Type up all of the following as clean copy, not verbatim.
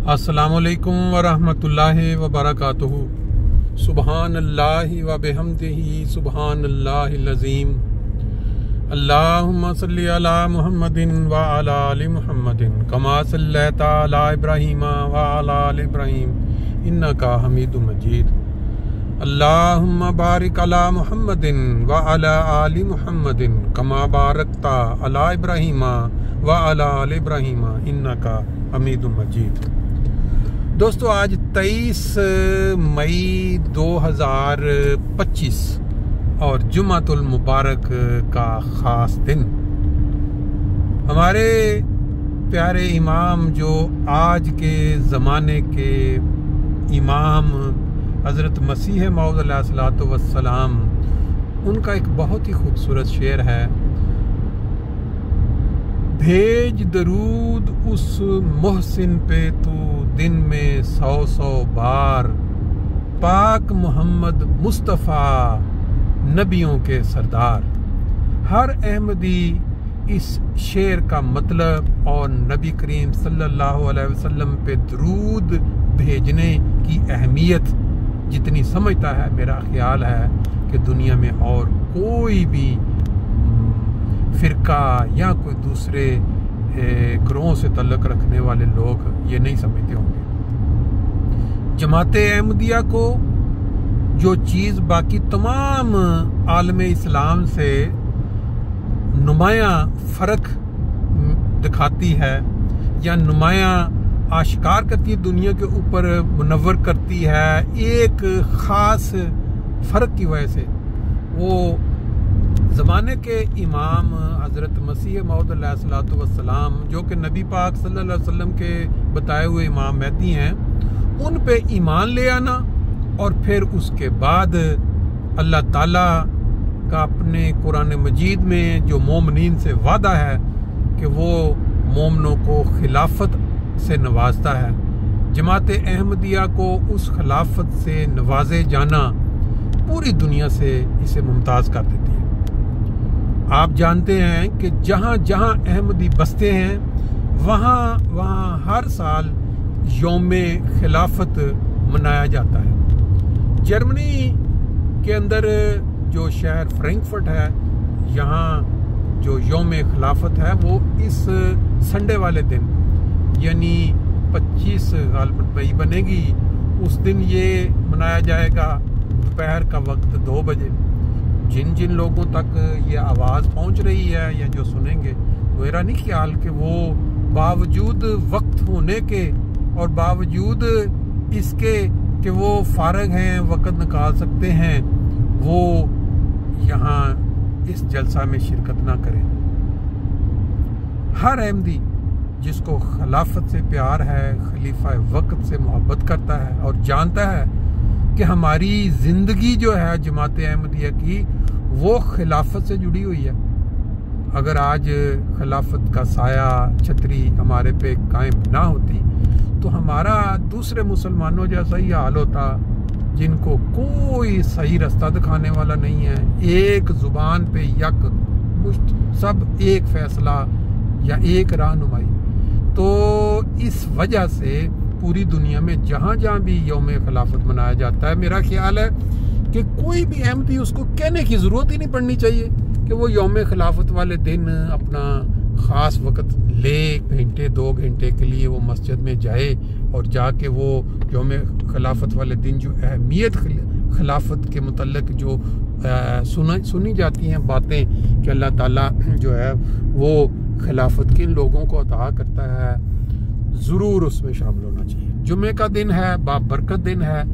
अस्सलामुअलैकुम वरहमतुल्लाहि वबरकातुहू। सुबहान अल्लाह व बिहम्दिही सुबहान अल्लाहिल अज़ीम। अल्लाहुम्मा सल्लि अला मुहम्मदिन व अला आलि मुहम्मदिन कमा सल्लैता अला इब्राहीम व अला आलि इब्राहीम इन्नका हमीदुम मजीद। अल्लाहुम्मा बारिक अला मुहम्मदिन व अला आलि मुहम्मदिन कमा बारकता अला इब्राहीम व अला आलि इब्राहीम इन्नका हमीदुम मजीद। दोस्तों, आज 23 मई 2025 और जुमातुल मुबारक का ख़ास दिन। हमारे प्यारे इमाम जो आज के ज़माने के इमाम हज़रत मसीह मौऊद अलैहिस्सलातु वस्सलाम, उनका एक बहुत ही खूबसूरत शेर है। भेज दरूद उस मोहसिन पे तू दिन में 100 बार, पाक मोहम्मद मुस्तफ़ा नबियों के सरदार। हर अहमदी इस शेर का मतलब और नबी करीम सल्लल्लाहु अलैहि वसल्लम पे दरूद भेजने की अहमियत जितनी समझता है, मेरा ख्याल है कि दुनिया में और कोई भी फिरका या कोई दूसरे ग्रोह से तल्लुक़ रखने वाले लोग ये नहीं समझते होंगे। जमाते अहमदिया को जो चीज़ बाकी तमाम आलमे इस्लाम से नुमाया फ़र्क दिखाती है या नुमाया आश्कार करती है, दुनिया के ऊपर मुनव्वर करती है, एक ख़ास फ़र्क की वजह से, वो ज़माने के इमाम हज़रत मसीह मौऊद अलैहिस्सलातु वस्सलाम जो कि नबी पाक सल्लल्लाहु अलैहि वसल्लम के बताए हुए इमाम महदी हैं, उन पे ईमान ले आना और फिर उसके बाद अल्लाह ताला का अपने कुरान मजीद में जो मोमिनीन से वादा है कि वो मोमिनों को खिलाफत से नवाजता है। जमात अहमदिया को उस खिलाफत से नवाजे जाना पूरी दुनिया से इसे मुमताज़ कर देती है। आप जानते हैं कि जहाँ जहाँ अहमदी बसते हैं वहाँ वहाँ हर साल यौम खिलाफत मनाया जाता है। जर्मनी के अंदर जो शहर फ्रैंकफर्ट है, यहाँ जो यौम खिलाफत है वो इस संडे वाले दिन यानी 25 मई बनेगी, उस दिन ये मनाया जाएगा दोपहर का वक्त 2 बजे। जिन जिन लोगों तक ये आवाज़ पहुंच रही है या जो सुनेंगे, मेरा नहीं ख्याल कि वो बावजूद वक्त होने के और बावजूद इसके कि वो फारग हैं, वक्त निकाल सकते हैं, वो यहाँ इस जलसा में शिरकत ना करें। हर अहमदी जिसको खिलाफत से प्यार है, खलीफा वक्त से मोहब्बत करता है और जानता है कि हमारी ज़िंदगी जो है जमात अहमदिया की वो खिलाफत से जुड़ी हुई है। अगर आज खिलाफत का साया छतरी हमारे पे कायम ना होती तो हमारा दूसरे मुसलमानों जैसा ही हाल होता, जिनको कोई सही रास्ता दिखाने वाला नहीं है। एक ज़ुबान पे यक मुश्त, सब एक फैसला या एक रहनुमाई। तो इस वजह से पूरी दुनिया में जहाँ जहाँ भी यौम खिलाफत मनाया जाता है, मेरा ख्याल है कि कोई भी अहमदी उसको कहने की ज़रूरत ही नहीं पड़नी चाहिए कि वो यौम खिलाफत वाले दिन अपना ख़ास वक्त ले, घंटे 2 घंटे के लिए वो मस्जिद में जाए और जाके वो यौम खिलाफत वाले दिन जो अहमियत खिलाफत के मुतल्लिक़ जो सुनी जाती हैं बातें कि अल्लाह ताला जो है वो खिलाफत किन लोगों को अता करता है, ज़रूर उसमें शामिल होना चाहिए। जुमे का दिन है, बाबरकत दिन है,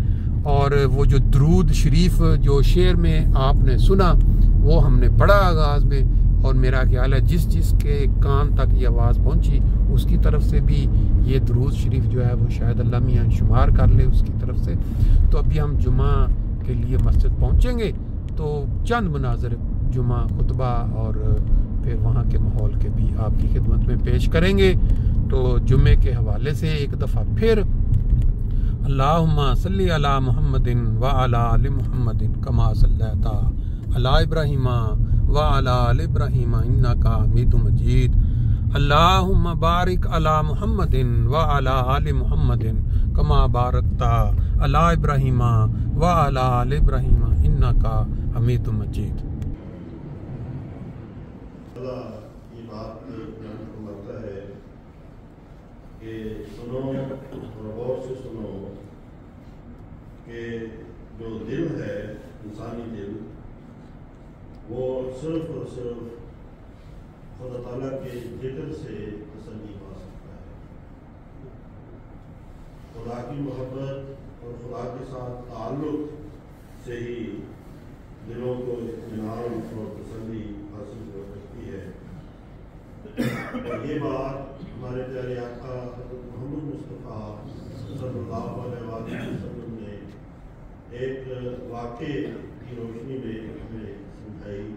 और वो जो दरूद शरीफ जो शेर में आपने सुना वो हमने पढ़ा आगाज़ में, और मेरा ख्याल है जिस जिसके कान तक ये आवाज़ पहुंची उसकी तरफ से भी ये दरूद शरीफ जो है वो शायद अल्लाह मियां शुमार कर ले उसकी तरफ से। तो अभी हम जुमा के लिए मस्जिद पहुंचेंगे तो चंद मनाज़र जुमा खुतबा और फिर वहाँ के माहौल के भी आपकी खिदमत में पेश करेंगे। तो जुमे के हवाले से एक दफ़ा फिर अल्लाहुम्मा सल्ली अला मुहम्मदिन व अला आलि मुहम्मदिन कमा सल्लैता अला इब्राहीम व अला आलि इब्राहीम इन्नका हमीदुम मजीद। اللہم بارک علی محمد وعلی آل محمد کما بارکتا علی ابراہیم وعلی آل ابراہیم انکا حمید مجید۔ یہ بات بیان فرماتا ہے کہ سنو اور غور سے سنو کہ جو دل ہے انسانی دل وہ صرف اور صرف خدا تعالیٰ کے ذکر سے تسلی پا سکتا ہے۔ خدا کی محبت اور خدا کے ساتھ تعلق سے ہی دلوں کو اطمینان اور تسلی حاصل ہو سکتی ہے۔ اور یہ بات ہمارے پیارے آقا حضرت محمد مصطفیٰ صلی اللہ علیہ وسلم نے ایک واقعے کی روشنی میں ہمیں سمجھائی۔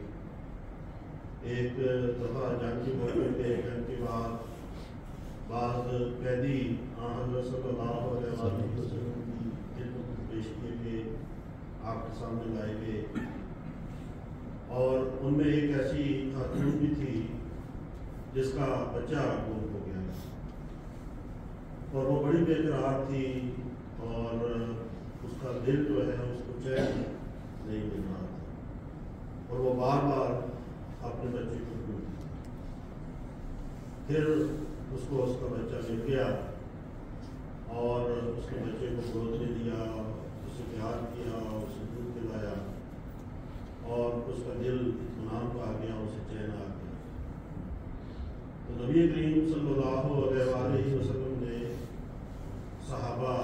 ایک دفعہ جنگ کے موقع پہ جنگ کے بعد بعض قیدی حضرت صلی اللہ علیہ وسلم کی خدمت پیش کیے گئے، آپ کے سامنے لائے گئے، اور ان میں ایک ایسی خاتون بھی تھی جس کا بچہ گم ہو گیا اور وہ بڑی بے قرار تھی اور اس کا دل جو ہے اس کو چین نہیں مل رہا تھا اور وہ بار بار اپنے بچے کو ڈھونڈتی۔ پھر اس کو اس کا بچہ مل گیا اور اس کے بچے کو گود میں لیا، اسے پیار کیا، اسے دودھ پلایا اور اس کا دل اطمینان پا گیا، اسے چین آ گیا۔ تو نبی کریم صلی اللہ علیہ وسلم نے صحابہ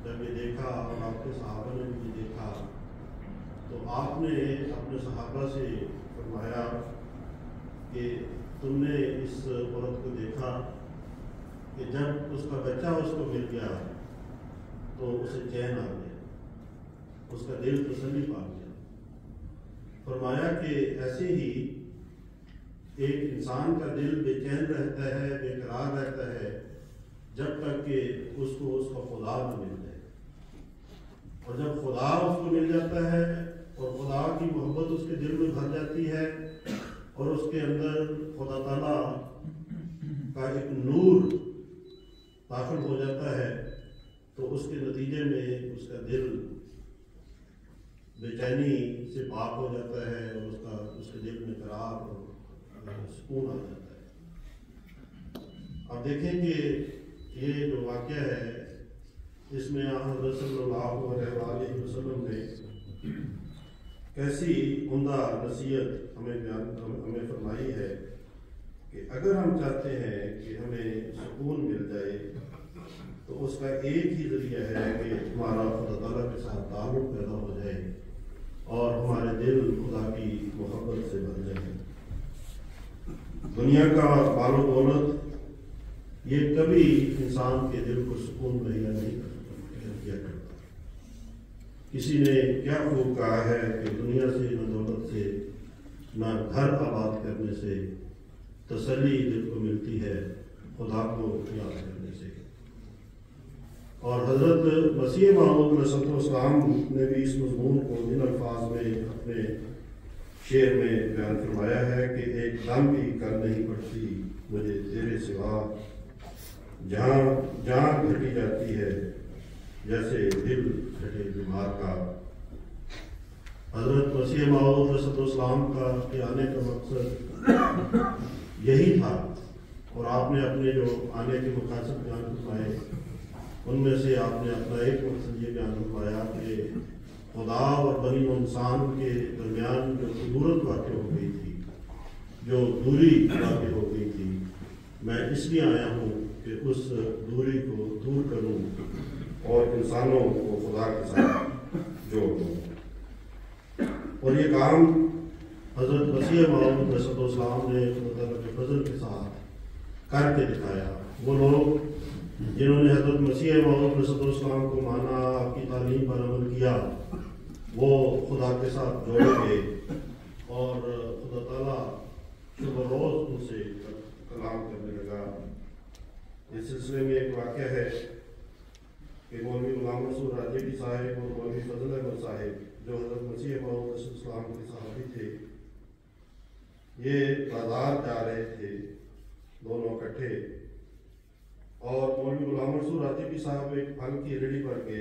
جب یہ دیکھا اور آپ کے صحابہ نے بھی یہ دیکھا تو آپ نے اپنے صحابہ سے فرمایا کہ تم نے اس عورت کو دیکھا کہ جب اس کا بچہ اس کو مل گیا تو اسے چین آ گیا، اس کا دل تسلی پا گیا۔ فرمایا کہ ایسے ہی ایک انسان کا دل بے چین رہتا ہے، بے قرار رہتا ہے جب تک کہ اس کو اس کا خدا نہ مل جائے، اور جب خدا اس کو مل جاتا ہے اور خدا کی محبت اس کے دل میں بھر جاتی ہے اور اس کے اندر خدا تعالیٰ کا ایک نور داخل ہو جاتا ہے تو اس کے نتیجے میں اس کا دل بے چینی سے پاک ہو جاتا ہے اور اس کے دل میں قرار اور سکون آ جاتا ہے۔ اب دیکھیں کہ یہ جو واقعہ ہے اس میں حضرت صلی اللہ علیہ وسلم نے کیسی عمدہ نصیحت ہمیں فرمائی ہے کہ اگر ہم چاہتے ہیں کہ ہمیں سکون مل جائے تو اس کا ایک ہی ذریعہ ہے کہ ہمارا خدا تعالیٰ کے ساتھ تعلق پیدا ہو جائے اور ہمارے دل خدا کی محبت سے بھر جائے۔ دنیا کا مال و دولت یہ کبھی انسان کے دل کو سکون مہیا نہیں کیا کرتا۔ کسی نے کیا خوب کہا ہے کہ دنیا سے نہ دولت سے نہ گھر آباد کرنے سے تسلی دل کو ملتی ہے خدا کو یاد کرنے سے۔ اور حضرت مسیح موعود علیہ السلام نے بھی اس مضمون کو ان الفاظ میں اپنے شعر میں بیان فرمایا ہے کہ ایک دم بھی کر نہیں پڑتی مجھے تیرے سوا، جہاں جان گھٹی جاتی ہے جیسے دل گھٹے بیمار کا۔ حضرت مسیح موعود علیہ السلام کا آنے کا مقصد یہی تھا، اور آپ نے اپنے جو آنے کے مقاصد بیان فرمائے ان میں سے آپ نے اپنا ایک مقصد یہ بیان فرمایا کہ خدا اور بنی و انسان کے درمیان جو صدورت واقع ہو گئی تھی، جو دوری واقع ہو گئی تھی، میں اس لیے آیا ہوں کہ اس دوری کو دور کروں اور انسانوں کو خدا کے ساتھ جوڑ دوں۔ اور یہ کام حضرت مسیح موعود علیہ السلام نے خدا کے فضل کے ساتھ کر کے دکھایا۔ وہ لوگ جنہوں نے حضرت مسیح موعود علیہ السلام کو مانا، آپ کی تعلیم پر عمل کیا، وہ خدا کے ساتھ جوڑے گئے اور خدا تعالیٰ شب و روز ان سے کلام کرنے لگا۔ اس سلسلے میں ایک واقعہ ہے کہ مولوی غلام رسول راجیگی صاحب اور مولوی فضل احمد صاحب جو حضرت مسیح موعود علیہ السلام کے صحابی تھے، یہ بازار جا رہے تھے دونوں اکٹھے، اور مولوی غلام منصور عاطفی صاحب ایک پھل کی ریڑھی پر کے